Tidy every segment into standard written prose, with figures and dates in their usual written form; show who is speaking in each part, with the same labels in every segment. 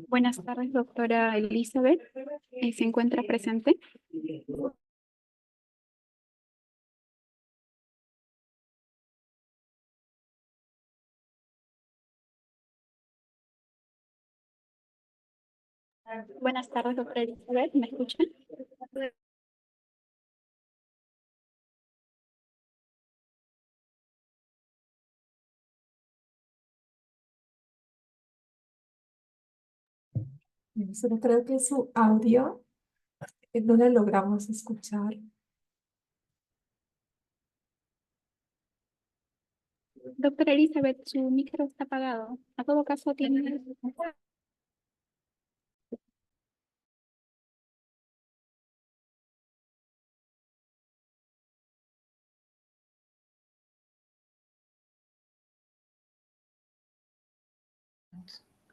Speaker 1: Buenas tardes, doctora Elizabeth. ¿Se encuentra presente? Buenas tardes, doctora Elizabeth. ¿Me escucha?
Speaker 2: Solo creo que su audio no le logramos escuchar.
Speaker 1: Doctora Elizabeth, su micro está apagado. A todo caso, tiene...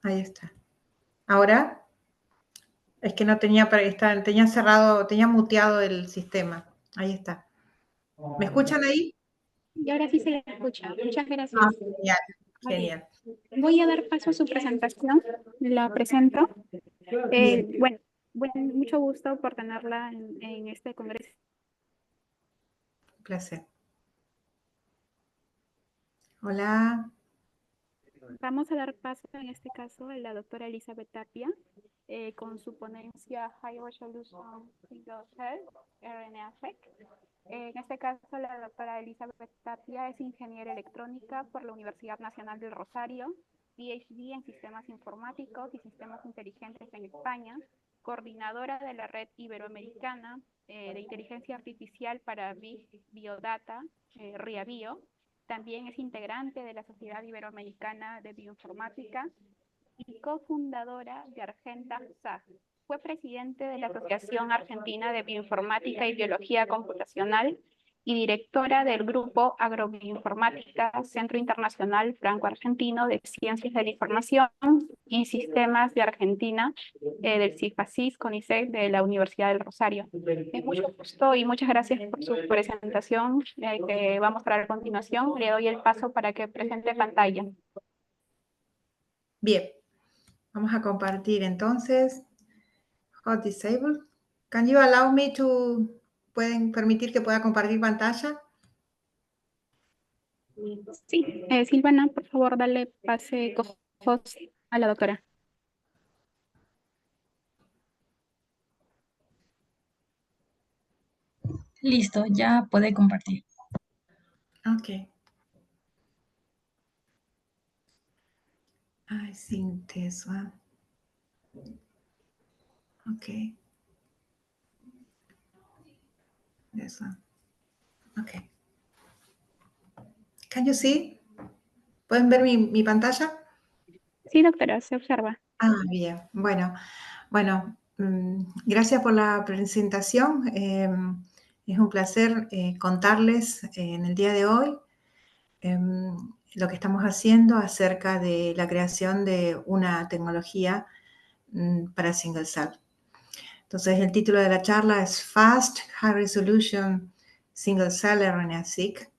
Speaker 3: Ahí está. Ahora, es que no tenía, tenía cerrado, tenía muteado el sistema. Ahí está. ¿Me escuchan ahí?
Speaker 1: Y ahora sí se le escucha. Muchas gracias.
Speaker 3: Genial, genial.
Speaker 1: Voy a dar paso a su presentación. La presento.
Speaker 3: Bien.
Speaker 1: Bueno, mucho gusto por tenerla en este congreso.
Speaker 3: Un placer. Hola.
Speaker 1: Vamos a dar paso en este caso a la doctora Elizabeth Tapia con su ponencia High Resolution Single Cell RNA-seq. En este caso, la doctora Elizabeth Tapia es ingeniera electrónica por la Universidad Nacional del Rosario, PhD en Sistemas Informáticos y Sistemas Inteligentes en España, coordinadora de la Red Iberoamericana de Inteligencia Artificial para Big Biodata, RIABio. También es integrante de la Sociedad Iberoamericana de Bioinformática y cofundadora de Argenta SAG. Fue presidente de la Asociación Argentina de Bioinformática y Biología Computacional y directora del Grupo Agrobioinformática Centro Internacional Franco-Argentino de Ciencias de la Información y Sistemas de Argentina del CIFACIS CONICET de la Universidad del Rosario. Es mucho gusto y muchas gracias por su presentación que va a mostrar a continuación. Le doy el paso para que presente pantalla.
Speaker 3: Bien. Vamos a compartir entonces. Hot disable. Can you allow me to... ¿Pueden permitir que pueda compartir pantalla?
Speaker 1: Sí, Silvana, por favor, dale pase host a la doctora.
Speaker 4: Listo, ya puede compartir.
Speaker 3: Ok. I think this one. Okay. This one. Okay. Can you see? ¿Pueden ver mi pantalla?
Speaker 1: Sí, doctora, se observa.
Speaker 3: Ah, bien. Bueno, gracias por la presentación. Es un placer contarles en el día de hoy lo que estamos haciendo acerca de la creación de una tecnología para single cell. Entonces, el título de la charla es Fast High Resolution Single Cell RNA-seq.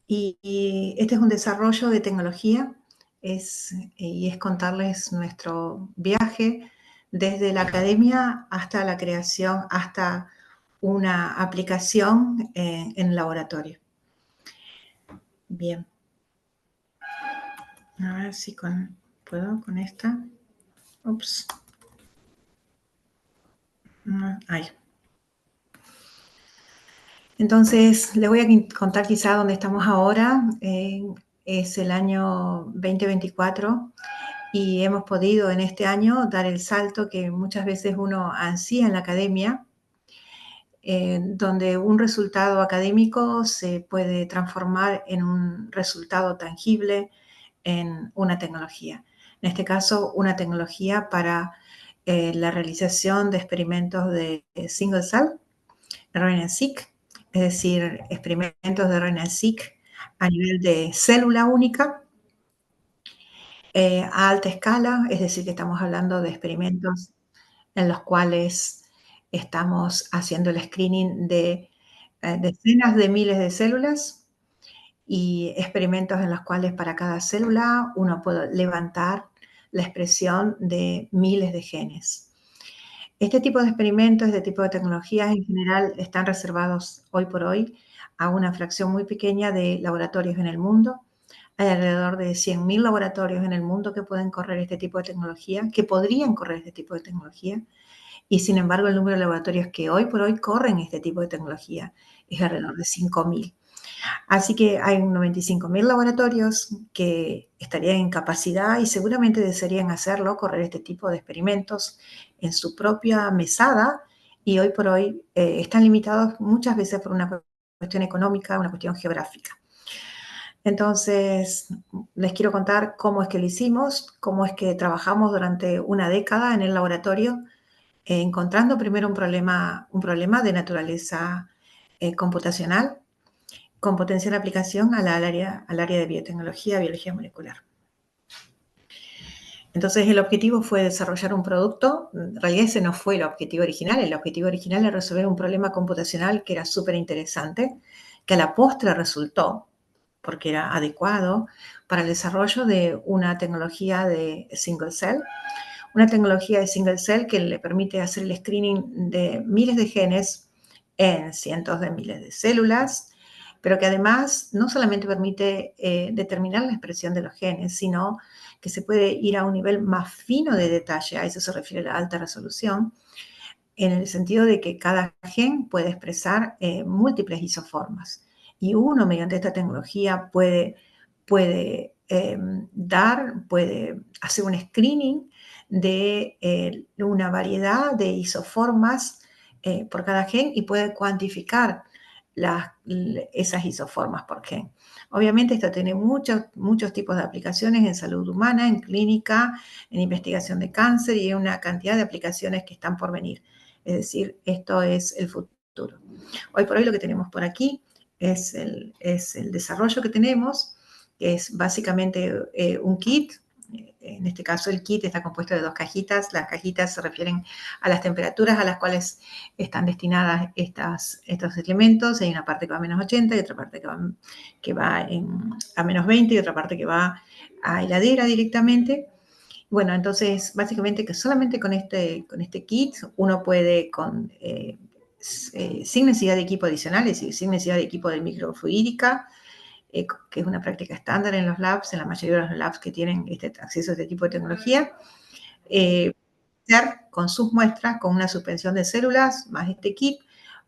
Speaker 3: Y este es un desarrollo de tecnología y es contarles nuestro viaje desde la academia hasta la creación, hasta una aplicación en laboratorio. Bien. A ver si puedo con esta. Ups. Ahí. Entonces, les voy a contar quizá dónde estamos ahora. Es el año 2024 y hemos podido en este año dar el salto que muchas veces uno ansía en la academia, donde un resultado académico se puede transformar en un resultado tangible en una tecnología. En este caso, una tecnología para la realización de experimentos de single cell, RNA-seq, es decir, experimentos de RNA-seq a nivel de célula única, a alta escala, es decir, que estamos hablando de experimentos en los cuales estamos haciendo el screening de decenas de miles de células y experimentos en los cuales para cada célula uno puede levantar la expresión de miles de genes. Este tipo de experimentos, este tipo de tecnologías en general están reservados hoy por hoy a una fracción muy pequeña de laboratorios en el mundo. Hay alrededor de 100.000 laboratorios en el mundo que pueden correr este tipo de tecnología, que podrían correr este tipo de tecnología. Y sin embargo, el número de laboratorios que hoy por hoy corren este tipo de tecnología es alrededor de 5.000. Así que hay 95.000 laboratorios que estarían en capacidad y seguramente desearían hacerlo, correr este tipo de experimentos en su propia mesada, y hoy por hoy están limitados muchas veces por una cuestión económica, una cuestión geográfica. Entonces, les quiero contar cómo es que lo hicimos, cómo es que trabajamos durante una década en el laboratorio, encontrando primero un problema de naturaleza computacional, con potencial aplicación al área de biotecnología, biología molecular. Entonces, el objetivo fue desarrollar un producto. En realidad ese no fue el objetivo original. El objetivo original era resolver un problema computacional que era súper interesante, que a la postre resultó, porque era adecuado, para el desarrollo de una tecnología de single cell. Una tecnología de single cell que le permite hacer el screening de miles de genes en cientos de miles de células, pero que además no solamente permite determinar la expresión de los genes, sino que se puede ir a un nivel más fino de detalle, a eso se refiere la alta resolución, en el sentido de que cada gen puede expresar múltiples isoformas. Y uno, mediante esta tecnología, puede hacer un screening de una variedad de isoformas por cada gen y puede cuantificar esas isoformas por gen. Obviamente esto tiene muchos tipos de aplicaciones en salud humana, en clínica, en investigación de cáncer y en una cantidad de aplicaciones que están por venir. Es decir, esto es el futuro. Hoy por hoy lo que tenemos por aquí es el desarrollo que tenemos, que es básicamente un kit. En este caso el kit está compuesto de 2 cajitas. Las cajitas se refieren a las temperaturas a las cuales están destinadas estos elementos. Hay una parte que va a menos 80 y otra parte que va a menos 20 y otra parte que va a heladera directamente. Bueno, entonces básicamente que solamente con este kit uno puede sin necesidad de equipo adicional, es decir, sin necesidad de equipo de microfluídica, que es una práctica estándar en los labs, en la mayoría de los labs que tienen acceso a este tipo de tecnología, hacer con sus muestras, con una suspensión de células, más este kit,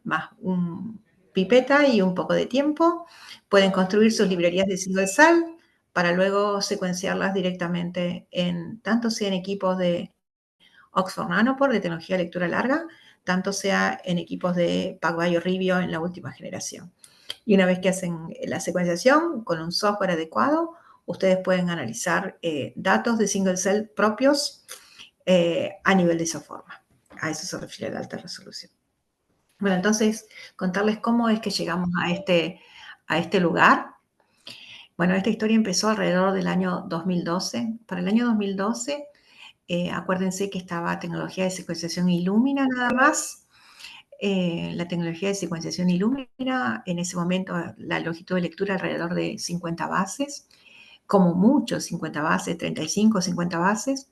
Speaker 3: más un pipeta y un poco de tiempo, pueden construir sus librerías de single cell para luego secuenciarlas directamente tanto sea en equipos de Oxford Nanopore de tecnología de lectura larga, tanto sea en equipos de PacBio Revio en la última generación. Y una vez que hacen la secuenciación con un software adecuado, ustedes pueden analizar datos de single cell propios a nivel de isoforma. A eso se refiere la alta resolución. Bueno, entonces, contarles cómo es que llegamos a este lugar. Bueno, esta historia empezó alrededor del año 2012. Para el año 2012, acuérdense que estaba tecnología de secuenciación Illumina nada más. La tecnología de secuenciación Illumina, en ese momento la longitud de lectura alrededor de 50 bases, como mucho 50 bases, 35, 50 bases,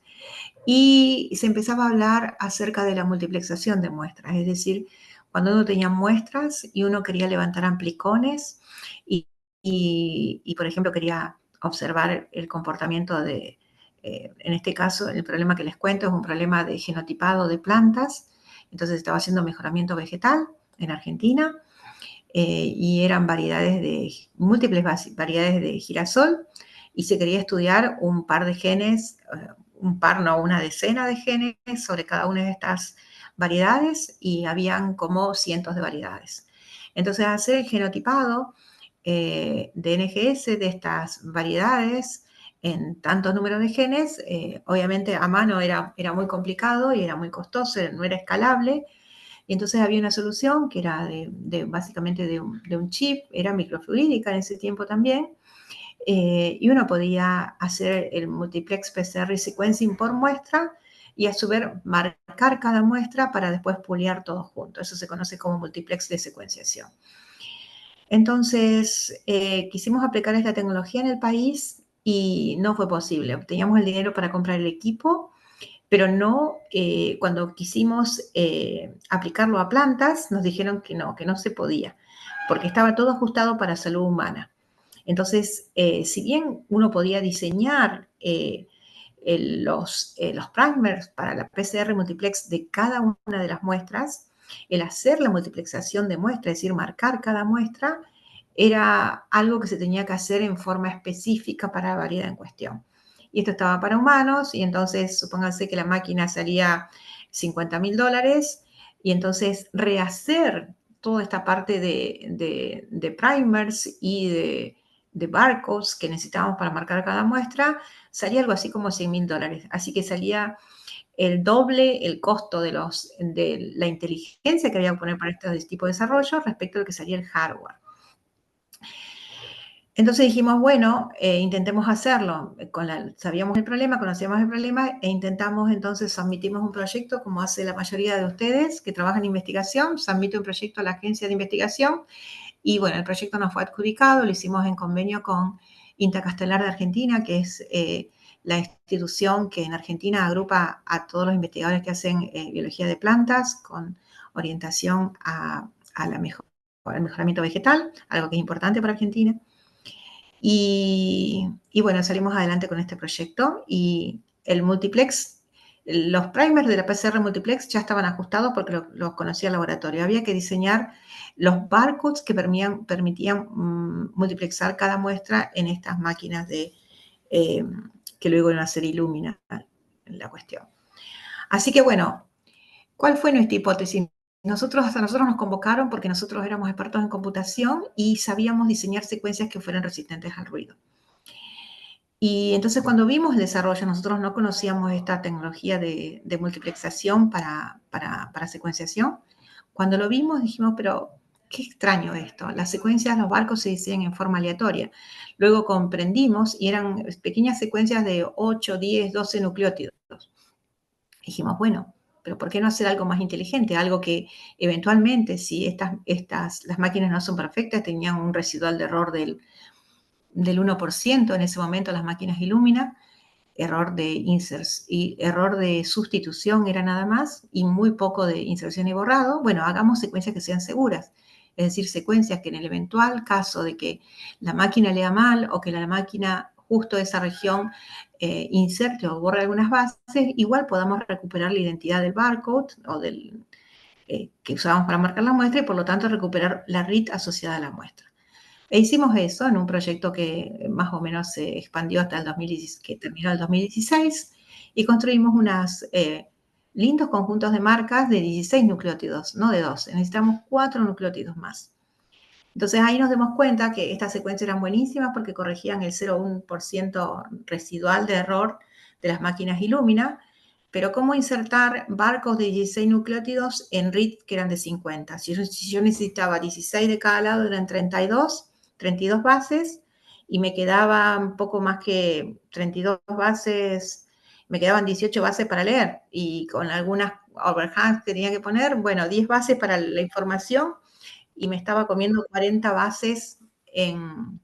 Speaker 3: y se empezaba a hablar acerca de la multiplexación de muestras, es decir, cuando uno tenía muestras y uno quería levantar amplicones y por ejemplo, quería observar el comportamiento en este caso, el problema que les cuento es un problema de genotipado de plantas. Entonces estaba haciendo mejoramiento vegetal en Argentina y eran múltiples variedades de girasol y se quería estudiar un par de genes, una decena de genes sobre cada una de estas variedades y habían como cientos de variedades. Entonces hacer el genotipado de NGS de estas variedades en tantos números de genes, obviamente a mano era muy complicado y era muy costoso, no era escalable, y entonces había una solución que era básicamente de un chip, era microfluídica en ese tiempo también, y uno podía hacer el multiplex PCR sequencing por muestra y a su vez marcar cada muestra para después puliar todo junto. Eso se conoce como multiplex de secuenciación. Entonces, quisimos aplicar esta tecnología en el país y no fue posible. Teníamos el dinero para comprar el equipo, pero no, cuando quisimos aplicarlo a plantas, nos dijeron que no se podía, porque estaba todo ajustado para salud humana. Entonces, si bien uno podía diseñar los primers para la PCR multiplex de cada una de las muestras, el hacer la multiplexación de muestra, es decir, marcar cada muestra, era algo que se tenía que hacer en forma específica para la variedad en cuestión. Y esto estaba para humanos, y entonces supónganse que la máquina salía $50.000, y entonces rehacer toda esta parte de primers y de barcodes que necesitábamos para marcar cada muestra, salía algo así como $100.000. Así que salía el doble el costo de la inteligencia que había que poner para este tipo de desarrollo respecto a lo que salía el hardware. Entonces dijimos, bueno, intentemos hacerlo. Sabíamos el problema, conocíamos el problema e intentamos, entonces submitimos un proyecto, como hace la mayoría de ustedes que trabajan en investigación, submite un proyecto a la agencia de investigación y bueno, el proyecto nos fue adjudicado, lo hicimos en convenio con INTA Castelar de Argentina, que es la institución que en Argentina agrupa a todos los investigadores que hacen biología de plantas con orientación al mejoramiento vegetal, algo que es importante para Argentina. Y bueno, salimos adelante con este proyecto y el multiplex, los primers de la PCR multiplex ya estaban ajustados porque los conocía el laboratorio. Había que diseñar los barcodes que permitían multiplexar cada muestra en estas máquinas que luego iban a ser Illumina la cuestión. Así que bueno, ¿cuál fue nuestra hipótesis? A nosotros nos convocaron porque nosotros éramos expertos en computación y sabíamos diseñar secuencias que fueran resistentes al ruido. Y entonces cuando vimos el desarrollo, nosotros no conocíamos esta tecnología de multiplexación para secuenciación. Cuando lo vimos dijimos, pero qué extraño esto. Las secuencias, los barcos se diseñan en forma aleatoria. Luego comprendimos y eran pequeñas secuencias de 8, 10, 12 nucleótidos. Dijimos, bueno, pero ¿por qué no hacer algo más inteligente? Algo que eventualmente, si las máquinas no son perfectas, tenían un residual de error del 1% en ese momento las máquinas Illumina, error de sustitución era nada más, y muy poco de inserción y borrado. Bueno, hagamos secuencias que sean seguras, es decir, secuencias que en el eventual caso de que la máquina lea mal o que la máquina justo de esa región inserte o borre algunas bases, igual podamos recuperar la identidad del barcode o que usábamos para marcar la muestra y por lo tanto recuperar la read asociada a la muestra. E hicimos eso en un proyecto que más o menos se expandió hasta el 2016, que terminó el 2016, y construimos unos lindos conjuntos de marcas de 16 nucleótidos, no de 12. Necesitamos 4 nucleótidos más. Entonces ahí nos dimos cuenta que estas secuencias eran buenísimas porque corregían el 0,1% residual de error de las máquinas Illumina, pero cómo insertar barcos de 16 nucleótidos en read que eran de 50. Si yo necesitaba 16 de cada lado, eran 32 bases, y me quedaba un poco más que 32 bases, me quedaban 18 bases para leer, y con algunas overhangs que tenía que poner, bueno, 10 bases para la información, y me estaba comiendo 40 bases en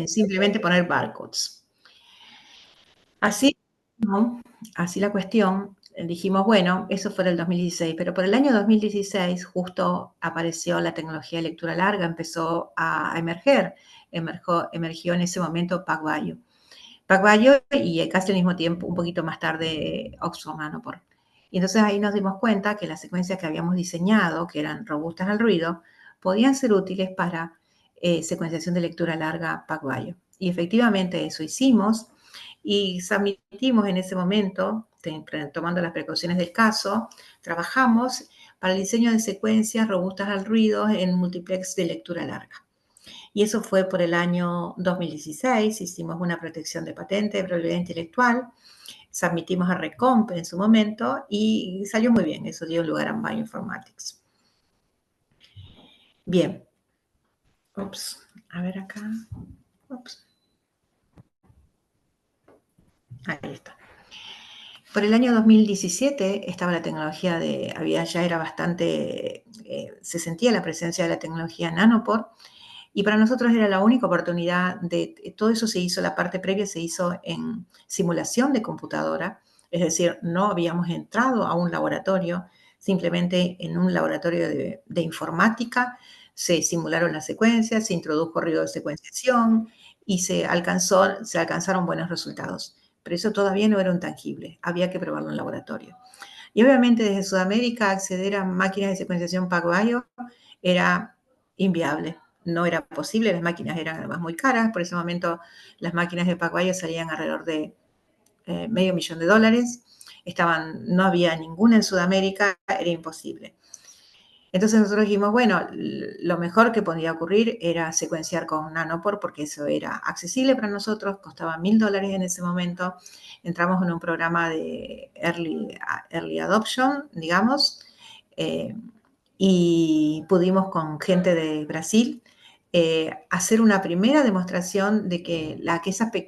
Speaker 3: simplemente poner barcodes. Así, ¿no? Así la cuestión, dijimos, bueno, eso fue el 2016, pero por el año 2016 justo apareció la tecnología de lectura larga, empezó a emerger, emergió en ese momento PacBio. PacBio y casi al mismo tiempo, un poquito más tarde, Oxford Nanopore. Y entonces ahí nos dimos cuenta que las secuencias que habíamos diseñado, que eran robustas al ruido, podían ser útiles para secuenciación de lectura larga PacBio. Y efectivamente eso hicimos y submitimos en ese momento, tomando las precauciones del caso, trabajamos para el diseño de secuencias robustas al ruido en multiplex de lectura larga. Y eso fue por el año 2016, hicimos una protección de patente de propiedad intelectual, submitimos a Recomp en su momento y salió muy bien, eso dio lugar a Bioinformatics. Bien. Ups, a ver acá. Ups. Ahí está. Por el año 2017 estaba la tecnología ya era bastante, se sentía la presencia de la tecnología Nanopore, Y para nosotros era la única oportunidad todo eso se hizo, la parte previa se hizo en simulación de computadora, es decir, no habíamos entrado a un laboratorio, simplemente en un laboratorio de informática se simularon las secuencias, se introdujo ruido de secuenciación y se alcanzaron buenos resultados. Pero eso todavía no era un tangible, había que probarlo en laboratorio. Y obviamente desde Sudamérica acceder a máquinas de secuenciación PacBio era inviable. No era posible, las máquinas eran además muy caras, por ese momento las máquinas de PacBio salían alrededor de $500,000, no había ninguna en Sudamérica, era imposible. Entonces nosotros dijimos, bueno, lo mejor que podía ocurrir era secuenciar con Nanopore porque eso era accesible para nosotros, costaba $1,000 en ese momento. Entramos en un programa de early adoption, digamos, y pudimos con gente de Brasil hacer una primera demostración de que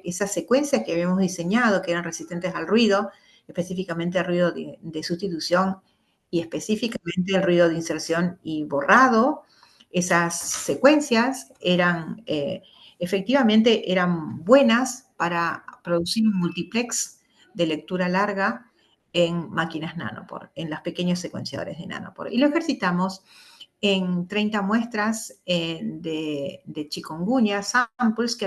Speaker 3: esas secuencias que habíamos diseñado, que eran resistentes al ruido, específicamente al ruido de sustitución y específicamente el ruido de inserción y borrado, esas secuencias efectivamente eran buenas para producir un multiplex de lectura larga en máquinas Nanopore, en los pequeños secuenciadores de Nanopore. Y lo ejercitamos en 30 muestras de chikungunya, samples que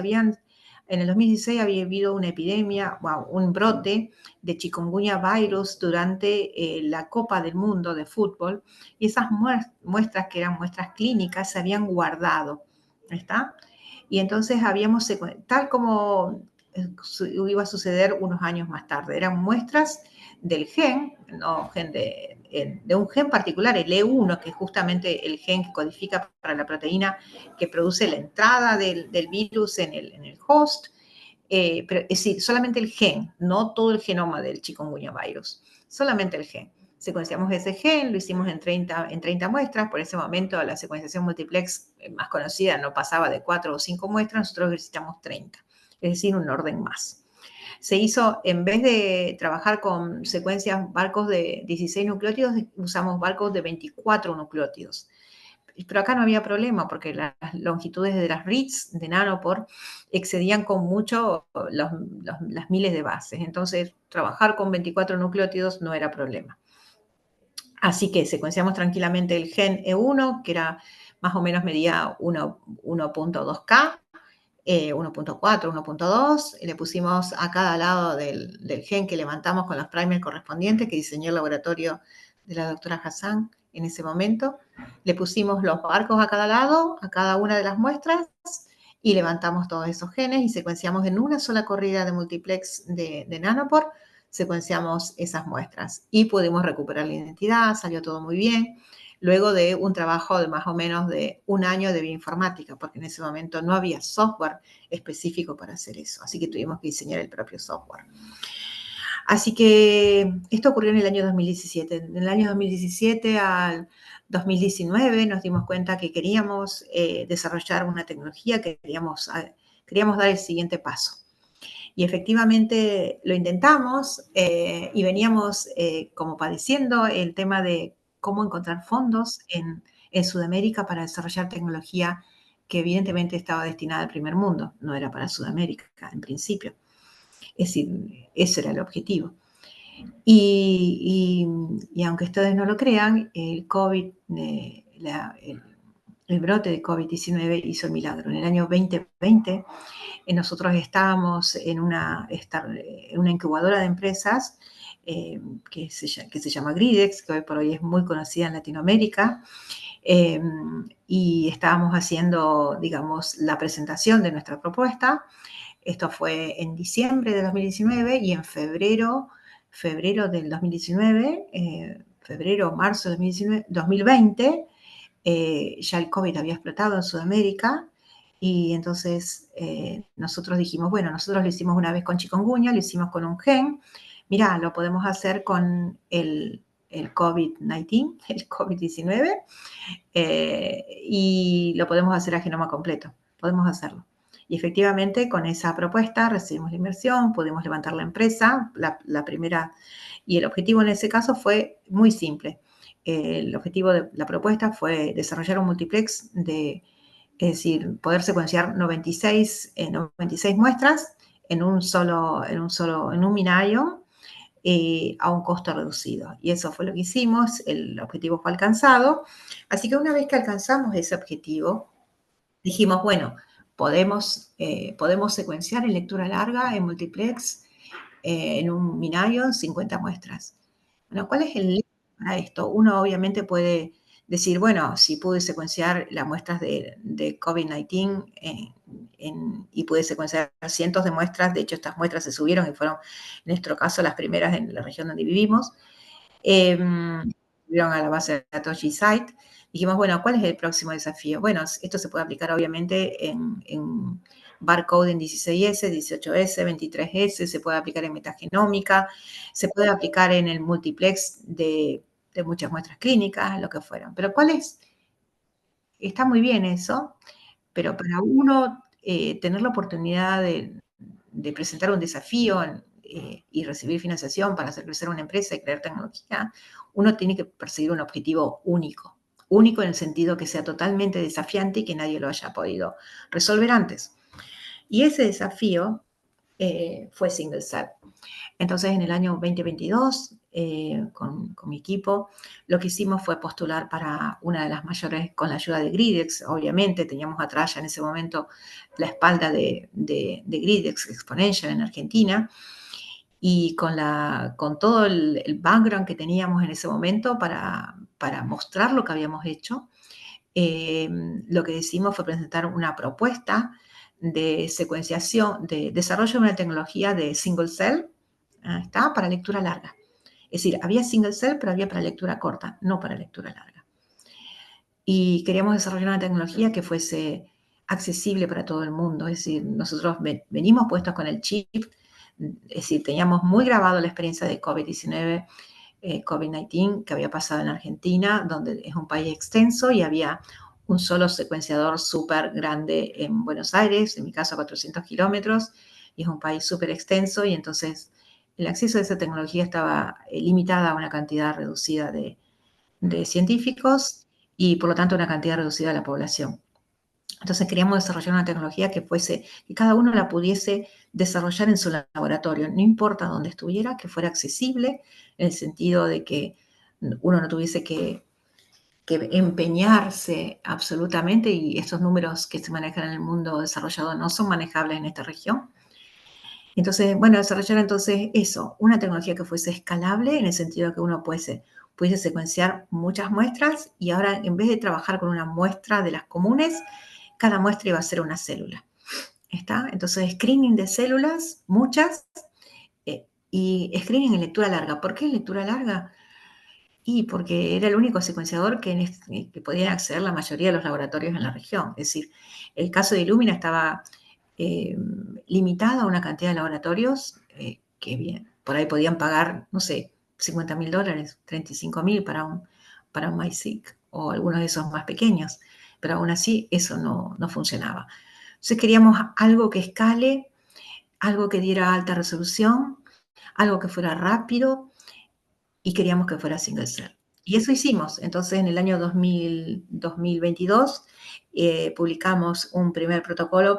Speaker 3: en el 2016 había habido una epidemia, un brote de chikungunya virus durante la Copa del Mundo de fútbol, y esas muestras, que eran muestras clínicas, se habían guardado, ¿está? Y entonces tal como iba a suceder unos años más tarde, eran muestras del gen, no gen de un gen particular, el E1, que es justamente el gen que codifica para la proteína que produce la entrada del virus en el host, pero es decir, solamente el gen, no todo el genoma del chikungunya virus, solamente el gen. Secuenciamos ese gen, lo hicimos en 30 muestras, por ese momento la secuenciación multiplex más conocida no pasaba de 4 o 5 muestras, nosotros necesitamos 30, es decir, un orden más. Se hizo, en vez de trabajar con secuencias, barcos de 16 nucleótidos, usamos barcos de 24 nucleótidos. Pero acá no había problema porque las longitudes de las reads de Nanopore excedían con mucho las miles de bases. Entonces, trabajar con 24 nucleótidos no era problema. Así que secuenciamos tranquilamente el gen E1, que era más o menos medía 1.2K, 1.4, 1.2, le pusimos a cada lado del gen que levantamos con los primers correspondientes que diseñó el laboratorio de la doctora Hassan en ese momento. Le pusimos los barcos a cada lado, a cada una de las muestras, y levantamos todos esos genes y secuenciamos en una sola corrida de multiplex de Nanopore, secuenciamos esas muestras y pudimos recuperar la identidad, salió todo muy bien. Luego de un trabajo de más o menos de un año de bioinformática, porque en ese momento no había software específico para hacer eso, así que tuvimos que diseñar el propio software. Así que esto ocurrió en el año 2017. En el año 2017 al 2019 nos dimos cuenta que queríamos desarrollar una tecnología, queríamos dar el siguiente paso. Y efectivamente lo intentamos y veníamos como padeciendo el tema de cómo encontrar fondos en Sudamérica para desarrollar tecnología que evidentemente estaba destinada al primer mundo, no era para Sudamérica en principio. Es decir, ese era el objetivo. Y aunque ustedes no lo crean, el COVID, el brote de COVID-19 hizo el milagro. En el año 2020 nosotros estábamos en una incubadora de empresas que se llama Gridex, que hoy por hoy es muy conocida en Latinoamérica, y estábamos haciendo, digamos, la presentación de nuestra propuesta. Esto fue en diciembre de 2019 y en febrero del 2019, marzo de 2020, ya el COVID había explotado en Sudamérica. Y entonces nosotros dijimos, bueno, nosotros lo hicimos una vez con chikungunya, lo hicimos con un gen. Mirá, lo podemos hacer con el COVID-19, el COVID-19, y lo podemos hacer a genoma completo. Podemos hacerlo. Y efectivamente, con esa propuesta recibimos la inversión, pudimos levantar la empresa, la primera, y el objetivo en ese caso fue muy simple. El objetivo de la propuesta fue desarrollar un multiplex de es decir, poder secuenciar 96 muestras en un MinION a un costo reducido. Y eso fue lo que hicimos, el objetivo fue alcanzado. Así que una vez que alcanzamos ese objetivo, dijimos, bueno, podemos secuenciar en lectura larga, en multiplex, en un MinION, 50 muestras. Bueno, ¿cuál es el límite para esto? Uno obviamente puede decir, bueno, si pude secuenciar las muestras de COVID-19 y pude secuenciar cientos de muestras, de hecho estas muestras se subieron y fueron, en nuestro caso, las primeras en la región donde vivimos, subieron a la base de datos G-Site. Dijimos, bueno, ¿cuál es el próximo desafío? Bueno, esto se puede aplicar obviamente en barcode en 16S, 18S, 23S, se puede aplicar en metagenómica, se puede aplicar en el multiplex de muchas muestras clínicas, lo que fueran. Pero ¿cuál es? Está muy bien eso, pero para uno tener la oportunidad de presentar un desafío y recibir financiación para hacer crecer una empresa y crear tecnología, uno tiene que perseguir un objetivo único. Único en el sentido que sea totalmente desafiante y que nadie lo haya podido resolver antes. Y ese desafío fue single cell. Entonces, en el año 2022, con mi equipo, lo que hicimos fue postular para una de las mayores, con la ayuda de Gridex, obviamente, teníamos atrás ya en ese momento la espalda de Gridex Exponential en Argentina, y con todo el background que teníamos en ese momento para mostrar lo que habíamos hecho, lo que hicimos fue presentar una propuesta de secuenciación, de desarrollo de una tecnología de single cell, está, para lectura larga. Es decir, había single cell, pero había para lectura corta, no para lectura larga. Y queríamos desarrollar una tecnología que fuese accesible para todo el mundo. Es decir, nosotros venimos puestos con el chip, es decir, teníamos muy grabado la experiencia de COVID-19, COVID-19 que había pasado en Argentina, donde es un país extenso y había un solo secuenciador súper grande en Buenos Aires, en mi caso a 400 kilómetros, y es un país súper extenso, y entonces el acceso a esa tecnología estaba limitada a una cantidad reducida de científicos y por lo tanto una cantidad reducida de la población. Entonces queríamos desarrollar una tecnología que cada uno la pudiese desarrollar en su laboratorio, no importa dónde estuviera, que fuera accesible en el sentido de que uno no tuviese que empeñarse absolutamente, y estos números que se manejan en el mundo desarrollado no son manejables en esta región. Entonces, bueno, desarrollar entonces eso, una tecnología que fuese escalable en el sentido de que uno pudiese secuenciar muchas muestras, y ahora en vez de trabajar con una muestra de las comunes, cada muestra iba a ser una célula. ¿Está? Entonces, screening de células, muchas, y screening en lectura larga. ¿Por qué en lectura larga? Y porque era el único secuenciador que podían acceder la mayoría de los laboratorios en la región. Es decir, el caso de Illumina estaba limitado a una cantidad de laboratorios que bien, por ahí podían pagar, no sé, $50.000, $35.000 para un MiSeq, o algunos de esos más pequeños, pero aún así eso no funcionaba. Entonces queríamos algo que escale, algo que diera alta resolución, algo que fuera rápido, y queríamos que fuera single cell. Y eso hicimos. Entonces, en el año 2022 publicamos un primer protocolo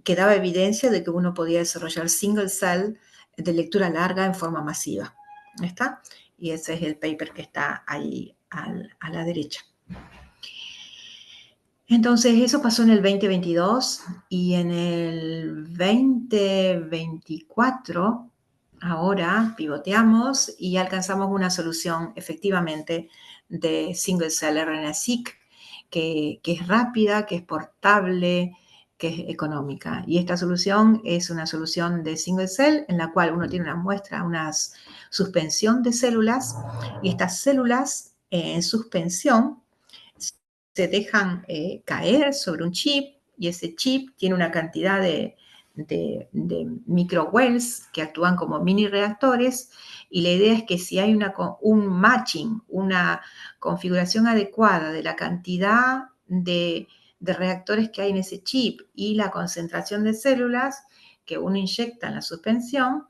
Speaker 3: que daba evidencia de que uno podía desarrollar single cell de lectura larga en forma masiva. ¿Está? Y ese es el paper que está ahí a la derecha. Entonces, eso pasó en el 2022, y en el 2024, ahora pivoteamos y alcanzamos una solución efectivamente de single cell RNA-seq que es rápida, que es portable, que es económica. Y esta solución es una solución de single cell en la cual uno tiene una muestra, una suspensión de células, y estas células en suspensión se dejan caer sobre un chip, y ese chip tiene una cantidad de microwells que actúan como mini reactores, y la idea es que si hay un matching, una configuración adecuada de la cantidad de reactores que hay en ese chip y la concentración de células que uno inyecta en la suspensión,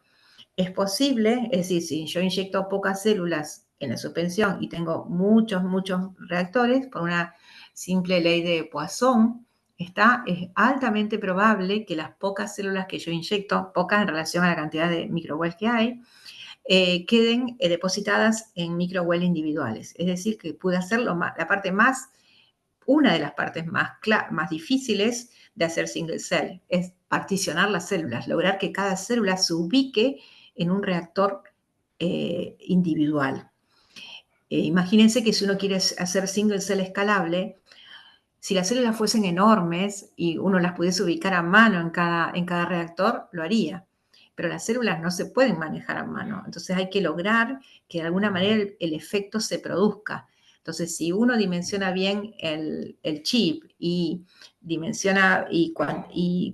Speaker 3: es posible, es decir, si yo inyecto pocas células en la suspensión y tengo muchos reactores, por una simple ley de Poisson, es altamente probable que las pocas células que yo inyecto, pocas en relación a la cantidad de microwells que hay, queden depositadas en microwells individuales. Es decir, que pude hacer una de las partes más difíciles de hacer single cell, es particionar las células, lograr que cada célula se ubique en un reactor individual. Imagínense que si uno quiere hacer single cell escalable, si las células fuesen enormes y uno las pudiese ubicar a mano en cada reactor, lo haría. Pero las células no se pueden manejar a mano. Entonces hay que lograr que de alguna manera el efecto se produzca. Entonces, si uno dimensiona bien el chip y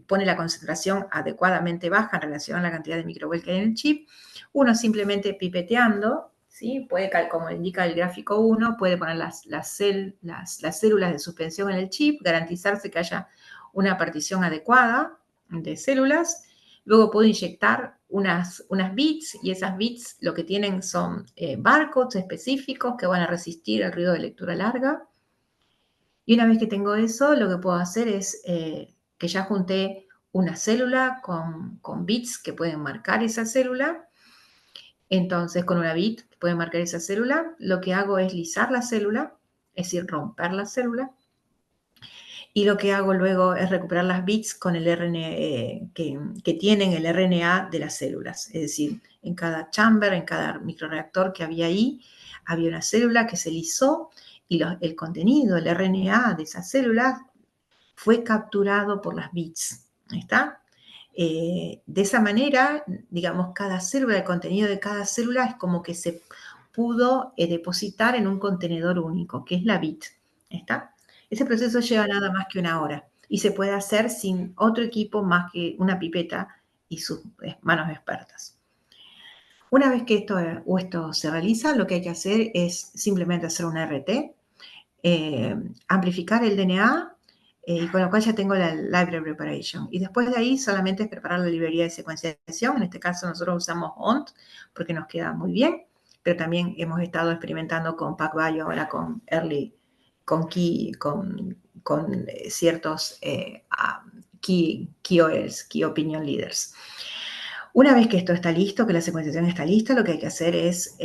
Speaker 3: pone la concentración adecuadamente baja en relación a la cantidad de microwells que hay en el chip, uno simplemente pipeteando, ¿sí? Puede, como indica el gráfico 1, puede poner las células de suspensión en el chip, garantizarse que haya una partición adecuada de células. Luego puedo inyectar unas bits, y esas bits lo que tienen son barcodes específicos que van a resistir el ruido de lectura larga. Y una vez que tengo eso, lo que puedo hacer es que ya junté una célula con bits que pueden marcar esa célula. Entonces, con una bit que puede marcar esa célula, lo que hago es lisar la célula, es decir, romper la célula. Y lo que hago luego es recuperar las bits con el RNA que tienen el RNA de las células. Es decir, en cada chamber, en cada microreactor que había ahí, había una célula que se lisó y el contenido, el RNA de esas células fue capturado por las bits. ¿Está? De esa manera, digamos, cada célula, el contenido de cada célula es como que se pudo depositar en un contenedor único, que es la bit. ¿Está? Ese proceso lleva nada más que 1 hora y se puede hacer sin otro equipo más que una pipeta y sus manos expertas. Una vez que esto se realiza, lo que hay que hacer es simplemente hacer un RT, amplificar el DNA, y con lo cual ya tengo la library preparation. Y después de ahí solamente es preparar la librería de secuenciación. En este caso nosotros usamos ONT porque nos queda muy bien, pero también hemos estado experimentando con PacBio ahora con ciertos KOLs, Key Opinion Leaders. Una vez que esto está listo, que la secuenciación está lista, lo que hay que hacer es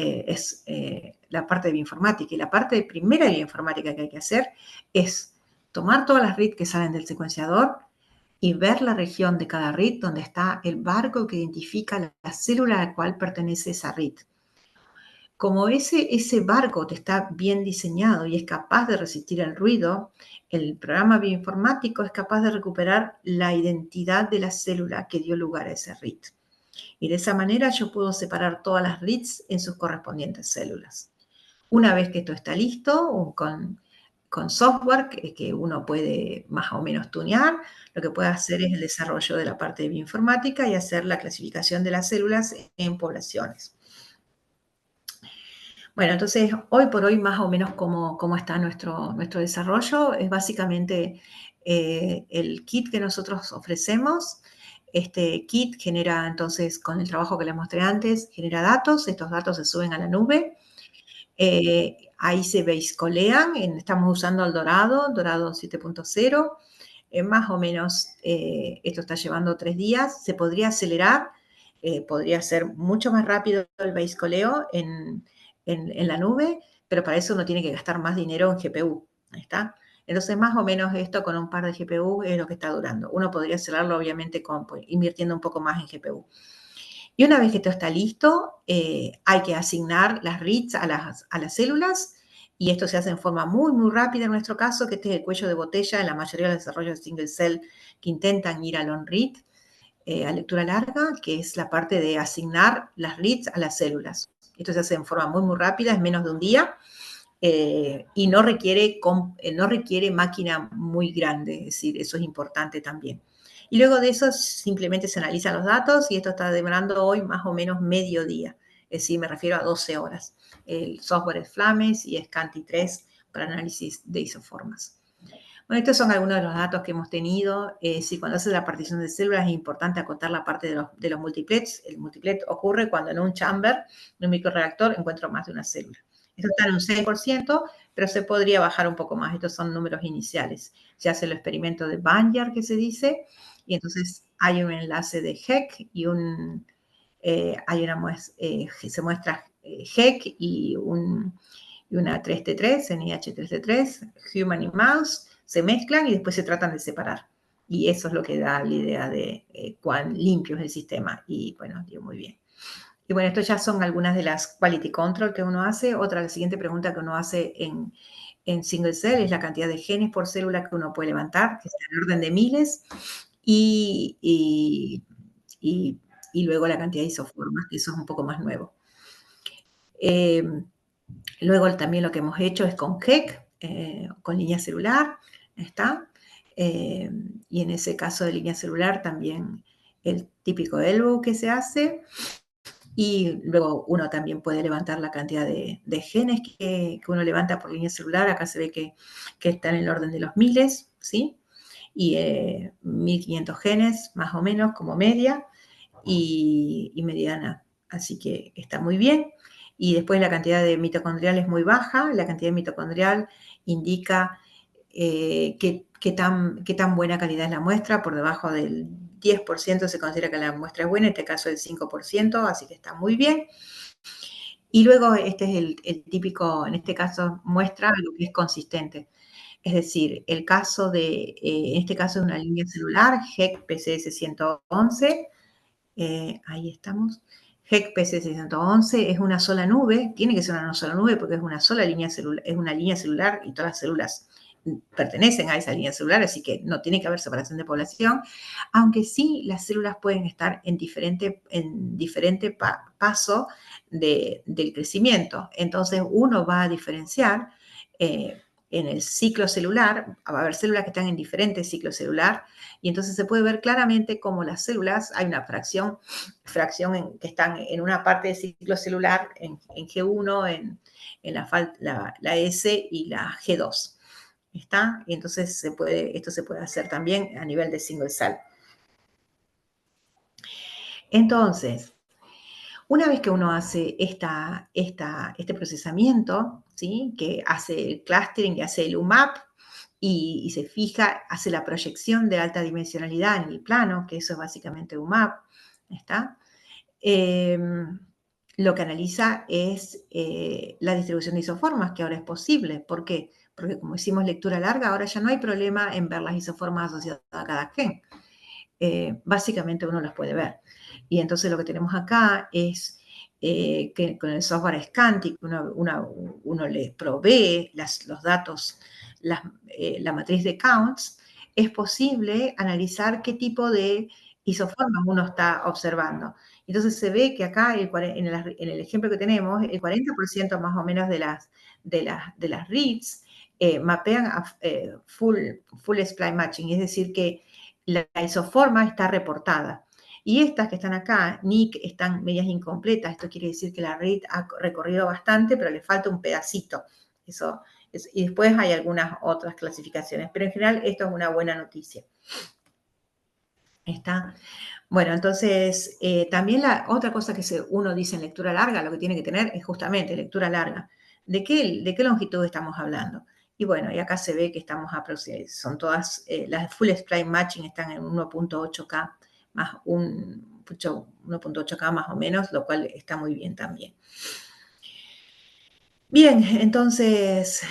Speaker 3: la parte de bioinformática. Y la parte primera de bioinformática que hay que hacer es tomar todas las reads que salen del secuenciador y ver la región de cada read donde está el barcode que identifica la célula a la cual pertenece esa read. Como ese barcode está bien diseñado y es capaz de resistir el ruido, el programa bioinformático es capaz de recuperar la identidad de la célula que dio lugar a ese read. Y de esa manera yo puedo separar todas las reads en sus correspondientes células. Una vez que esto está listo, con software que uno puede más o menos tunear, lo que puede hacer es el desarrollo de la parte de bioinformática y hacer la clasificación de las células en poblaciones. Bueno, entonces, hoy por hoy, más o menos cómo está nuestro desarrollo, es básicamente el kit que nosotros ofrecemos. Este kit genera, entonces, con el trabajo que les mostré antes, genera datos. Estos datos se suben a la nube. Ahí se basecolean. Estamos usando el Dorado 7.0. Más o menos, esto está llevando 3 días. Se podría acelerar. Podría ser mucho más rápido el basecoleo en la nube, pero para eso uno tiene que gastar más dinero en GPU. ¿Está? Entonces, más o menos esto con un par de GPU es lo que está durando. Uno podría acelerarlo, obviamente, invirtiendo un poco más en GPU. Y una vez que esto está listo, hay que asignar las reads a las células, y esto se hace en forma muy, muy rápida en nuestro caso, que este es el cuello de botella en la mayoría de los desarrollos de single cell que intentan ir a long read, a lectura larga, que es la parte de asignar las reads a las células. Esto se hace en forma muy, muy rápida, es menos de un día, y no requiere máquina muy grande, es decir, eso es importante también. Y luego de eso simplemente se analizan los datos, y esto está demorando hoy más o menos medio día, es decir, me refiero a 12 horas. El software es Flames y es Canti3 para análisis de isoformas. Bueno, estos son algunos de los datos que hemos tenido. Si cuando haces la partición de células es importante acotar la parte de los multiplets. El multiplet ocurre cuando en un chamber, en un microreactor, encuentro más de una célula. Esto está en un 6%, pero se podría bajar un poco más. Estos son números iniciales. Se hace el experimento de Banjar, que se dice, y entonces hay un enlace de HEC y se muestra HEC y una 3T3, NIH3T3, Human y Mouse, se mezclan y después se tratan de separar. Y eso es lo que da la idea de cuán limpio es el sistema. Y bueno, dio muy bien. Y bueno, esto ya son algunas de las quality control que uno hace. La siguiente pregunta que uno hace en single cell es la cantidad de genes por célula que uno puede levantar, que está en orden de miles, y luego la cantidad de isoformas, que eso es un poco más nuevo. Luego también lo que hemos hecho es con HEC, con línea celular, ¿está? Y en ese caso de línea celular también el típico ELBO que se hace. Y luego uno también puede levantar la cantidad de genes que uno levanta por línea celular. Acá se ve que está en el orden de los miles, ¿sí? Y 1500 genes más o menos como media y mediana. Así que está muy bien. Y después la cantidad de mitocondrial es muy baja. La cantidad de mitocondrial indica qué tan buena calidad es la muestra. Por debajo del 10% se considera que la muestra es buena, en este caso el 5%, así que está muy bien. Y luego este es el típico, en este caso muestra algo que es consistente. Es decir, el caso en este caso es una línea celular, HEC PCS111, ahí estamos. HEC PCS111 es una sola nube, tiene que ser una sola nube porque es una sola línea celular, es una línea celular y todas las células pertenecen a esa línea celular, así que no tiene que haber separación de población, aunque sí las células pueden estar en diferente paso del crecimiento. Entonces uno va a diferenciar en el ciclo celular, va a haber células que están en diferentes ciclos celular, y entonces se puede ver claramente cómo las células, hay una fracción que están en una parte del ciclo celular, en G1, en la S y la G2. ¿Está? Y entonces esto se puede hacer también a nivel de single cell. Entonces, una vez que uno hace este procesamiento, ¿sí? Que hace el clustering, que hace el UMAP, y se fija, hace la proyección de alta dimensionalidad en el plano, que eso es básicamente UMAP, ¿está? Lo que analiza es la distribución de isoformas, que ahora es posible. ¿Por qué? Porque como hicimos lectura larga, ahora ya no hay problema en ver las isoformas asociadas a cada gen. Básicamente uno las puede ver. Y entonces lo que tenemos acá es que con el software Scantic uno le provee los datos, la matriz de counts, es posible analizar qué tipo de isoformas uno está observando. Entonces se ve que acá, en el ejemplo que tenemos, el 40% más o menos de las reads mapean a full spline matching, es decir, que la isoforma está reportada. Y estas que están acá, NIC, están medias incompletas. Esto quiere decir que la read ha recorrido bastante, pero le falta un pedacito. Y después hay algunas otras clasificaciones. Pero en general esto es una buena noticia. ¿Está? Bueno, entonces, también la otra cosa que uno dice en lectura larga, lo que tiene que tener es justamente lectura larga. ¿De qué longitud estamos hablando? Y bueno, y acá se ve que son todas, las full spline matching están en 1.8K más 1.8K más o menos, lo cual está muy bien también. Bien, entonces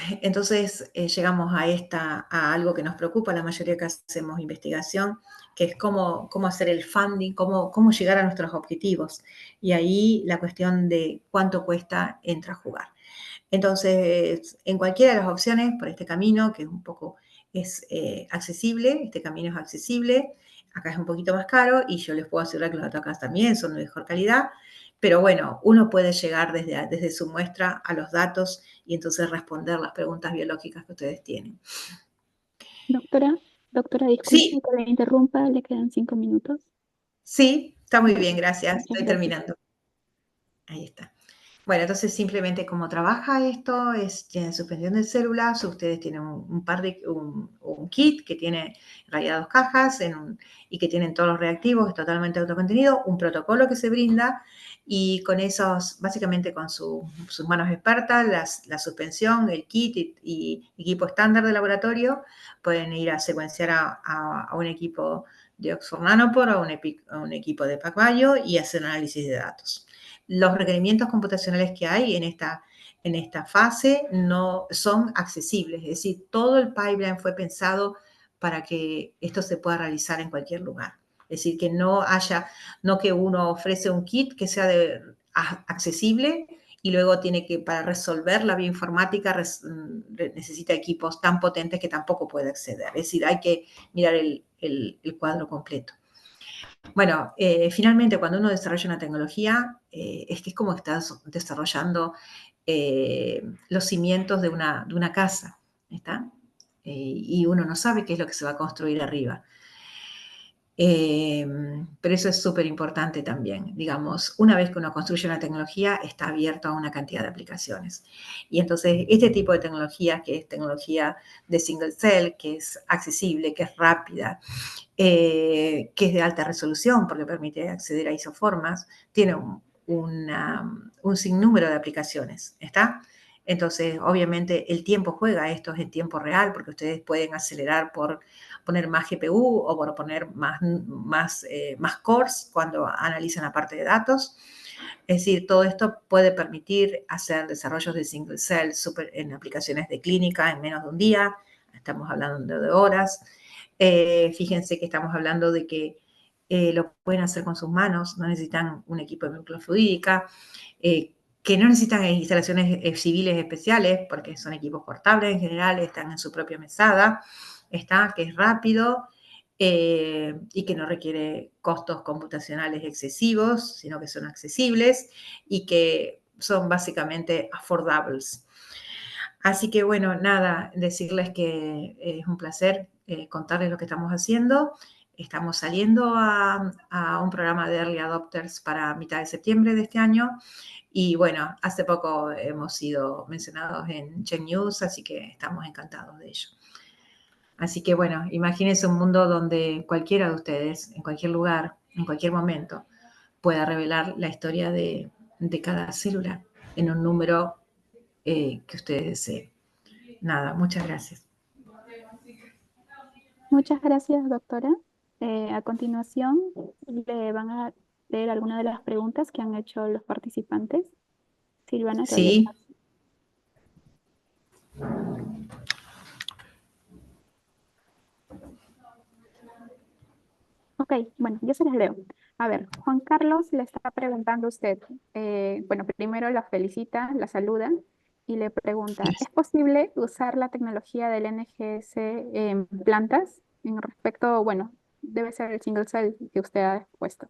Speaker 3: llegamos a algo que nos preocupa a la mayoría que hacemos investigación, que es cómo hacer el funding, cómo llegar a nuestros objetivos. Y ahí la cuestión de cuánto cuesta entra a jugar. Entonces, en cualquiera de las opciones, por este camino, que es accesible, este camino es accesible, acá es un poquito más caro y yo les puedo asegurar que los datos acá también son de mejor calidad, pero bueno, uno puede llegar desde su muestra a los datos y entonces responder las preguntas biológicas que ustedes tienen.
Speaker 1: Doctora, disculpe
Speaker 3: Sí.
Speaker 1: que le interrumpa, le quedan 5 minutos.
Speaker 3: Sí, está muy bien, gracias.
Speaker 1: Muchas
Speaker 3: Estoy
Speaker 1: gracias.
Speaker 3: terminando. Ahí está. Bueno, entonces simplemente cómo trabaja esto es, tiene suspensión de células, ustedes tienen un kit que tiene en realidad 2 cajas y que tienen todos los reactivos, es totalmente autocontenido, un protocolo que se brinda y con esos, básicamente con sus manos expertas, la suspensión, el kit y equipo estándar de laboratorio, pueden ir a secuenciar a un equipo de Oxford Nanopore o a un equipo de PacBio y hacer un análisis de datos. Los requerimientos computacionales que hay en esta fase no son accesibles, es decir, todo el pipeline fue pensado para que esto se pueda realizar en cualquier lugar. Es decir, que no que uno ofrece un kit que sea accesible y luego tiene que, para resolver la bioinformática, necesita equipos tan potentes que tampoco puede acceder. Es decir, hay que mirar el cuadro completo. Bueno, finalmente cuando uno desarrolla una tecnología, es que es como estás desarrollando los cimientos de una casa, ¿está? Y uno no sabe qué es lo que se va a construir arriba. Pero eso es súper importante también. Digamos, una vez que uno construye una tecnología, está abierto a una cantidad de aplicaciones. Y entonces, este tipo de tecnología, que es tecnología de single cell, que es accesible, que es rápida, que es de alta resolución porque permite acceder a isoformas, tiene un sinnúmero de aplicaciones, ¿está? Entonces, obviamente, el tiempo juega, esto es en tiempo real, porque ustedes pueden acelerar por poner más GPU o por poner más cores cuando analizan la parte de datos. Es decir, todo esto puede permitir hacer desarrollos de single cell en aplicaciones de clínica en menos de un día, estamos hablando de horas. Fíjense que estamos hablando de que lo pueden hacer con sus manos, no necesitan un equipo de microfluídica, que no necesitan instalaciones civiles especiales, porque son equipos portables en general, están en su propia mesada, que es rápido y que no requiere costos computacionales excesivos, sino que son accesibles y que son básicamente affordables. Así que bueno, nada, decirles que es un placer contarles lo que estamos haciendo. Estamos saliendo a un programa de Early Adopters para mitad de septiembre de este año. Y bueno, hace poco hemos sido mencionados en Check News, así que estamos encantados de ello. Así que bueno, imagínense un mundo donde cualquiera de ustedes, en cualquier lugar, en cualquier momento, pueda revelar la historia de cada célula en un número que ustedes deseen. Nada, muchas gracias.
Speaker 1: Muchas gracias, doctora. A continuación, le van a leer algunas de las preguntas que han hecho los participantes. Silvana, te doy el
Speaker 3: Sí,
Speaker 1: paso. Ok, bueno, yo se las leo. A ver, Juan Carlos le está preguntando a usted, bueno, primero la felicita, la saluda y le pregunta, ¿es posible usar la tecnología del NGS en plantas? En respecto, bueno, debe ser el single cell que usted ha expuesto.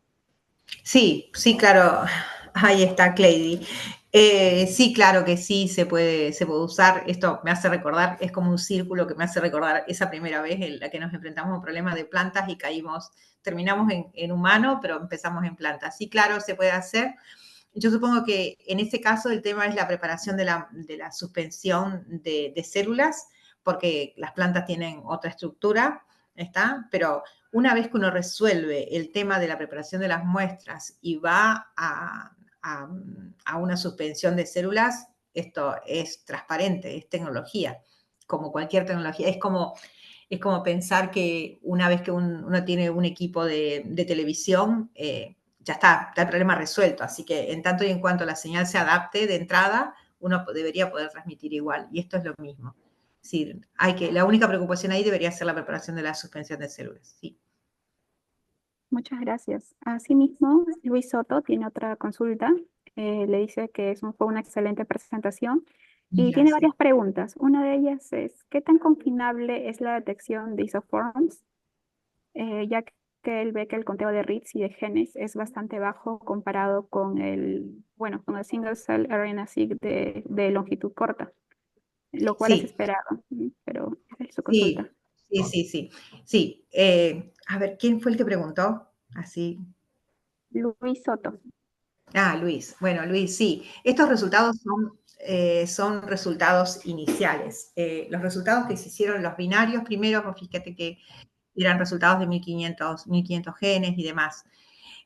Speaker 3: sí, claro. Ahí está, Clady. Sí, claro que sí, se puede usar. Esto me hace recordar, es como un círculo que me hace recordar esa primera vez en la que nos enfrentamos a un problema de plantas y terminamos en humano, pero empezamos en plantas. Sí, claro, se puede hacer. Yo supongo que en este caso el tema es la preparación de la suspensión de células, porque las plantas tienen otra estructura, ¿está? Pero una vez que uno resuelve el tema de la preparación de las muestras y va a una suspensión de células, esto es transparente, es tecnología, como cualquier tecnología. Es como pensar que una vez que uno tiene un equipo de televisión, ya está el problema resuelto. Así que en tanto y en cuanto la señal se adapte de entrada, uno debería poder transmitir igual. Y esto es lo mismo. Es decir, la única preocupación ahí debería ser la preparación de la suspensión de células. Sí.
Speaker 1: Muchas gracias. Asimismo, Luis Soto tiene otra consulta. Le dice que fue una excelente presentación y tiene
Speaker 3: Gracias.
Speaker 1: varias preguntas. Una de ellas es, ¿qué tan confinable es la detección de isoforms? Ya que él ve que el conteo de reads y de genes es bastante bajo comparado con con el single cell RNA-seq de longitud corta, lo cual es
Speaker 3: Sí,
Speaker 1: esperado, pero esa es su consulta.
Speaker 3: sí. A ver, ¿quién fue el que preguntó? Así.
Speaker 1: Luis Soto.
Speaker 3: Luis. Bueno, Luis, sí. Estos resultados son resultados iniciales. Los resultados que se hicieron, los binarios primero, pues fíjate que eran resultados de 1500 genes y demás.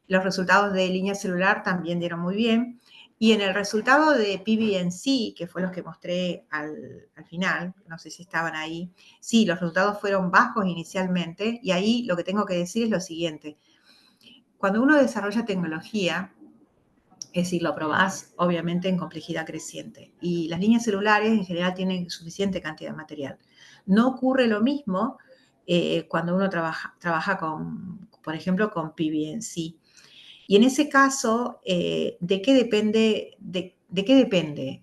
Speaker 3: Los resultados de línea celular también dieron muy bien. Y en el resultado de PBNC, que fue los que mostré al final, no sé si estaban ahí, sí, los resultados fueron bajos inicialmente. Y ahí lo que tengo que decir es lo siguiente. Cuando uno desarrolla tecnología, es decir, lo probás obviamente en complejidad creciente. Y las líneas celulares en general tienen suficiente cantidad de material. No ocurre lo mismo cuando uno trabaja con, por ejemplo, con PBNC. Y en ese caso, ¿de qué depende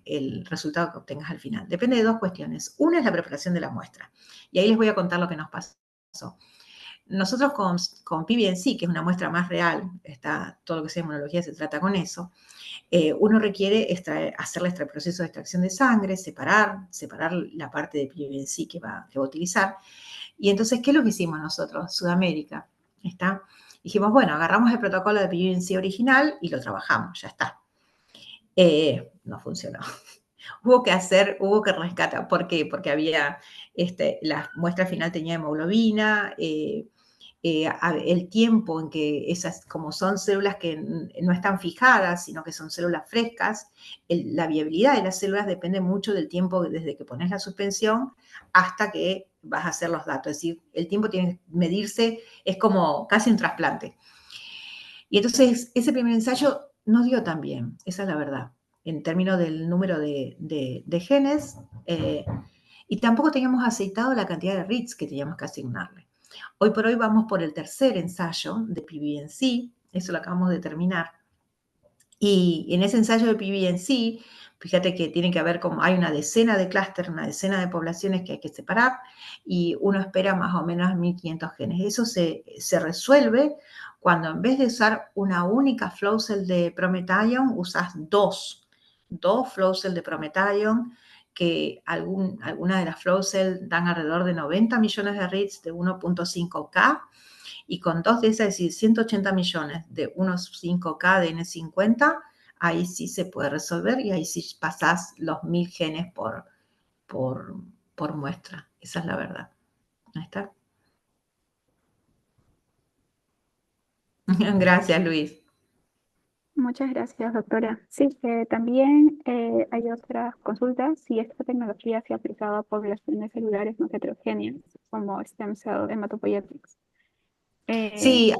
Speaker 3: el resultado que obtengas al final? Depende de dos cuestiones. Una es la preparación de la muestra. Y ahí les voy a contar lo que nos pasó. Nosotros con PBNC, que es una muestra más real, todo lo que sea inmunología se trata con eso, uno requiere hacerle el proceso de extracción de sangre, separar la parte de PBNC que va a utilizar. Y entonces, ¿qué es lo que hicimos nosotros? Sudamérica, ¿está? Dijimos, bueno, agarramos el protocolo de PBNC original y lo trabajamos, ya está. No funcionó. Hubo que rescatar. ¿Por qué? Porque había, la muestra final tenía hemoglobina, el tiempo en que esas, como son células que no están fijadas, sino que son células frescas, la viabilidad de las células depende mucho del tiempo desde que pones la suspensión hasta que vas a hacer los datos. Es decir, el tiempo tiene que medirse, es como casi un trasplante. Y entonces, ese primer ensayo no dio tan bien, esa es la verdad, en términos del número de genes, y tampoco teníamos aceitado la cantidad de reads que teníamos que asignarle. Hoy por hoy vamos por el tercer ensayo de PBNC, eso lo acabamos de terminar. Y en ese ensayo de PBNC, fíjate que tiene que haber como hay una decena de clústeres, una decena de poblaciones que hay que separar y uno espera más o menos 1500 genes. Eso se resuelve cuando en vez de usar una única flow cell de Promethyon, usas dos flow cell de Promethyon, que algunas de las flow cells dan alrededor de 90 millones de reads de 1.5K, y con dos de esas, es decir, 180 millones de unos 5K de N50, ahí sí se puede resolver y ahí sí pasás los 1000 genes por muestra. Esa es la verdad. Ahí está. Gracias, Luis.
Speaker 1: Muchas gracias, doctora. Sí, también hay otras consultas si esta tecnología se ha aplicado a poblaciones celulares no heterogéneas, como stem cell hematopoietics.
Speaker 3: Sí,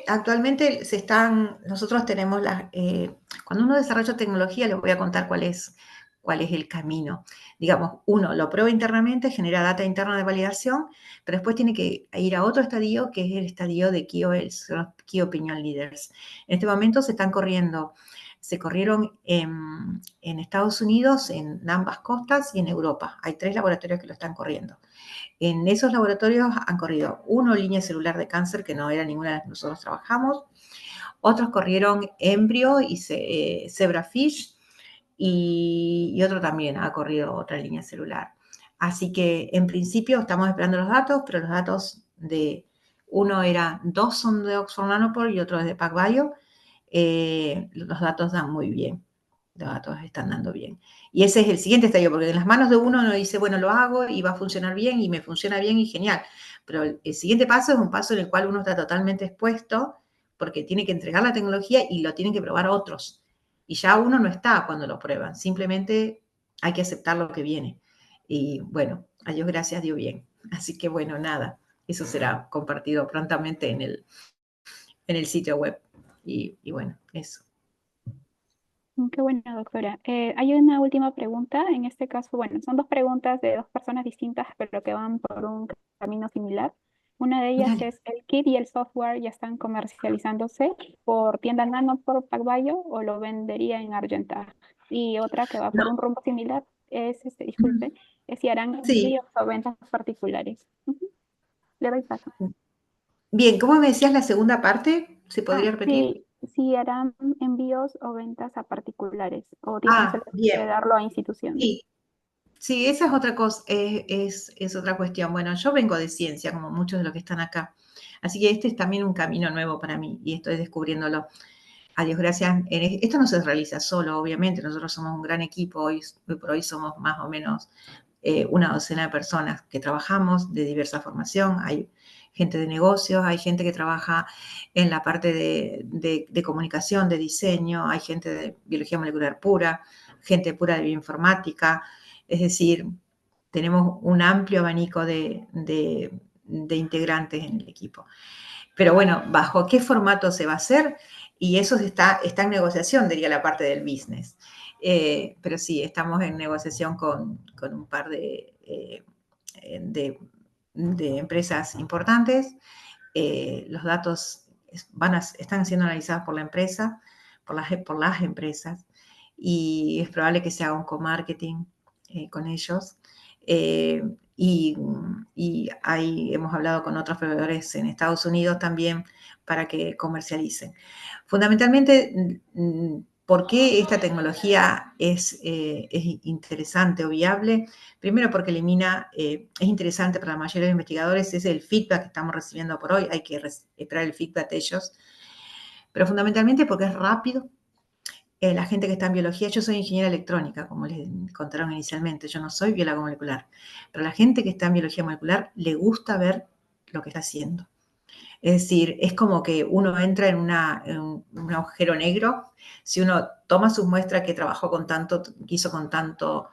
Speaker 3: actualmente nosotros tenemos cuando uno desarrolla tecnología, les voy a contar cuál es el camino. Digamos, uno lo prueba internamente, genera data interna de validación, pero después tiene que ir a otro estadio, que es el estadio de KOLs, los Key Opinion Leaders. En este momento se corrieron en Estados Unidos, en ambas costas y en Europa. Hay 3 laboratorios que lo están corriendo. En esos laboratorios han corrido uno línea celular de cáncer, que no era ninguna de las que nosotros trabajamos, otros corrieron embrio y zebrafish, y otro también ha corrido otra línea celular. Así que en principio estamos esperando los datos, pero los datos dos son de Oxford Nanopore y otro es de PacBio. Los datos dan muy bien. Los datos están dando bien. Y ese es el siguiente estadio, porque en las manos de uno dice, bueno, lo hago y va a funcionar bien y me funciona bien y genial. Pero el siguiente paso es un paso en el cual uno está totalmente expuesto porque tiene que entregar la tecnología y lo tienen que probar otros. Y ya uno no está cuando lo prueban, simplemente hay que aceptar lo que viene. Y bueno, a Dios gracias, dio bien. Así que bueno, nada, eso será compartido prontamente en el sitio web. Y bueno, eso.
Speaker 1: Qué bueno, doctora. Hay una última pregunta. En este caso, bueno, son dos preguntas de dos personas distintas, pero que van por un camino similar. Una de ellas
Speaker 3: Dale.
Speaker 1: es, ¿el kit y el software ya están comercializándose por tienda Nano por PacBio o lo vendería en Argenta? Y otra que va por
Speaker 3: No.
Speaker 1: un rumbo similar es, disculpe, es si harán
Speaker 3: Sí.
Speaker 1: envíos o ventas particulares. Ujú. Le doy paso.
Speaker 3: Bien, ¿cómo me decías la segunda parte? ¿Se podría repetir?
Speaker 1: Sí, si harán envíos o ventas a particulares o tienen solamente que
Speaker 3: Bien.
Speaker 1: darlo a instituciones.
Speaker 3: Sí, sí, esa es otra cosa, es otra cuestión. Bueno, yo vengo de ciencia, como muchos de los que están acá. Así que este es también un camino nuevo para mí y estoy descubriéndolo. a Dios gracias, esto no se realiza solo, obviamente, nosotros somos un gran equipo, hoy por hoy somos más o menos una docena de personas que trabajamos de diversa formación, hay gente de negocios, hay gente que trabaja en la parte de comunicación, de diseño, hay gente de biología molecular pura, gente pura de bioinformática, es decir, tenemos un amplio abanico de integrantes en el equipo. Pero bueno, ¿bajo qué formato se va a hacer? Y eso está en negociación, diría la parte del business. Pero sí, estamos en negociación con un par de empresas importantes. Los datos están siendo analizados por la empresa, por las empresas, y es probable que se haga un co-marketing con ellos. Y ahí hemos hablado con otros proveedores en Estados Unidos también para que comercialicen. Fundamentalmente, ¿por qué esta tecnología es interesante o viable? Primero porque es interesante para la mayoría de los investigadores, es el feedback que estamos recibiendo por hoy, hay que esperar el feedback de ellos, pero fundamentalmente porque es rápido. La gente que está en biología, yo soy ingeniera electrónica, como les contaron inicialmente, yo no soy bióloga molecular, pero la gente que está en biología molecular le gusta ver lo que está haciendo. Es decir, es como que uno entra en un agujero negro. Si uno toma sus muestras que trabajó que hizo con tanto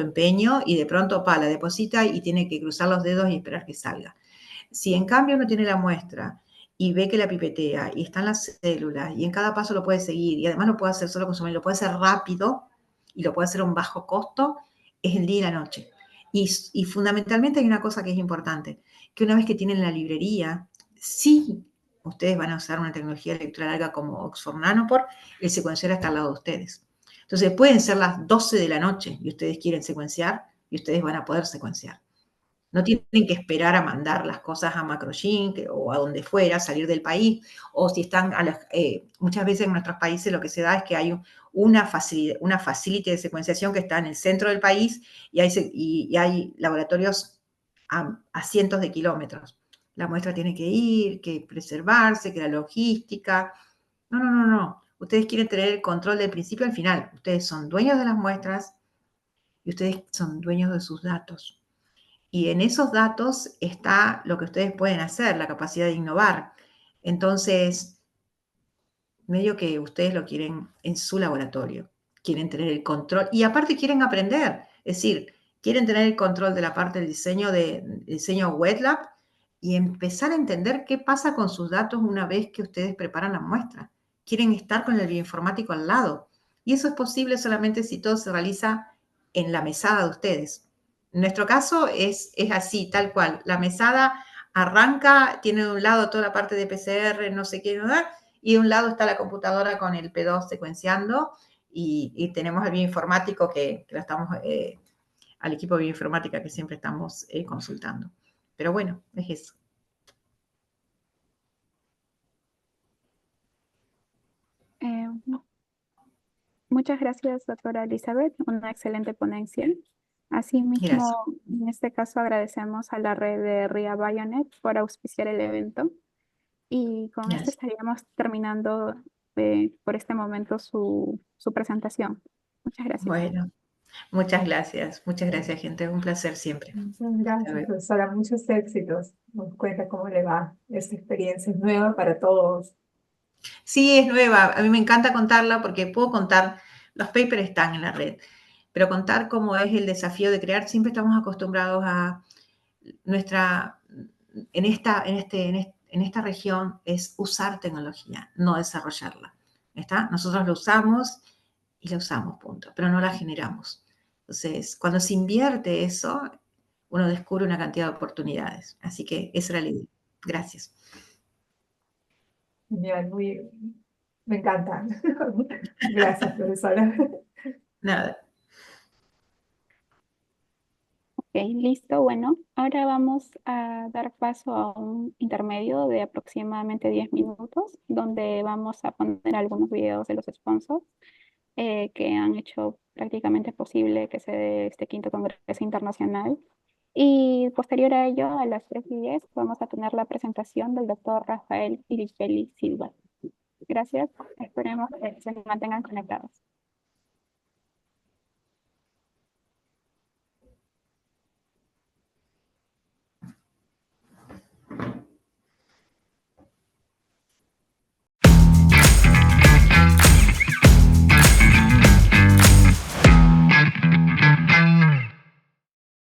Speaker 3: empeño y de pronto la deposita y tiene que cruzar los dedos y esperar que salga. Si en cambio uno tiene la muestra y ve que la pipetea y están las células y en cada paso lo puede seguir y además lo puede hacer solo con su mail, lo puede hacer rápido y lo puede hacer a un bajo costo, es el día y la noche. Y fundamentalmente hay una cosa que es importante, que una vez que tienen la librería, si ustedes van a usar una tecnología de lectura larga como Oxford Nanopore, el secuenciador está al lado de ustedes. Entonces pueden ser las 12 de la noche y ustedes quieren secuenciar y ustedes van a poder secuenciar. No tienen que esperar a mandar las cosas a MacroGene o a donde fuera, salir del país, o si están muchas veces en nuestros países lo que se da es que hay una facility de secuenciación que está en el centro del país y hay laboratorios a cientos de kilómetros. La muestra tiene que ir, que preservarse, que la logística. No. Ustedes quieren tener el control del principio al final. Ustedes son dueños de las muestras y ustedes son dueños de sus datos. Y en esos datos está lo que ustedes pueden hacer, la capacidad de innovar. Entonces, medio que ustedes lo quieren en su laboratorio, quieren tener el control y aparte quieren aprender, es decir, quieren tener el control de la parte del diseño wet lab y empezar a entender qué pasa con sus datos una vez que ustedes preparan la muestra. Quieren estar con el bioinformático al lado. Y eso es posible solamente si todo se realiza en la mesada de ustedes. En nuestro caso es así, tal cual. La mesada arranca, tiene de un lado toda la parte de PCR, no sé qué, ¿verdad? Y de un lado está la computadora con el P2 secuenciando y tenemos el bioinformático que lo estamos, al equipo de bioinformática que siempre estamos consultando. Pero bueno, es eso.
Speaker 1: Muchas gracias, doctora Elizabeth. Una excelente ponencia.
Speaker 3: Gracias.
Speaker 1: Asimismo, en este caso agradecemos a la red de RIA Bionet por auspiciar el evento. Y con esto
Speaker 3: Gracias.
Speaker 1: estaríamos terminando por este momento su presentación. Muchas gracias.
Speaker 3: Bueno, muchas gracias, gente. Es un placer siempre.
Speaker 2: Muchas gracias, profesora. Muchos éxitos. Nos cuenta cómo le va. Esta experiencia es nueva para todos.
Speaker 3: Sí, es nueva. A mí me encanta contarla porque puedo contar, los papers están en la red, pero contar cómo es el desafío de crear, siempre estamos acostumbrados a en esta región es usar tecnología, no desarrollarla. ¿Está? Nosotros lo usamos y la usamos, punto, pero no la generamos. Entonces, cuando se invierte eso, uno descubre una cantidad de oportunidades. Así que esa era la idea. Gracias.
Speaker 2: Genial, me encanta. Gracias, profesora.
Speaker 3: Nada.
Speaker 1: Ok, listo. Bueno, ahora vamos a dar paso a un intermedio de aproximadamente 10 minutos, donde vamos a poner algunos videos de los sponsors que han hecho prácticamente posible que se dé este quinto Congreso Internacional. Y posterior a ello, a las 3:10, vamos a tener la presentación del doctor Rafael Irifelli Silva. Gracias. Esperemos que se mantengan conectados.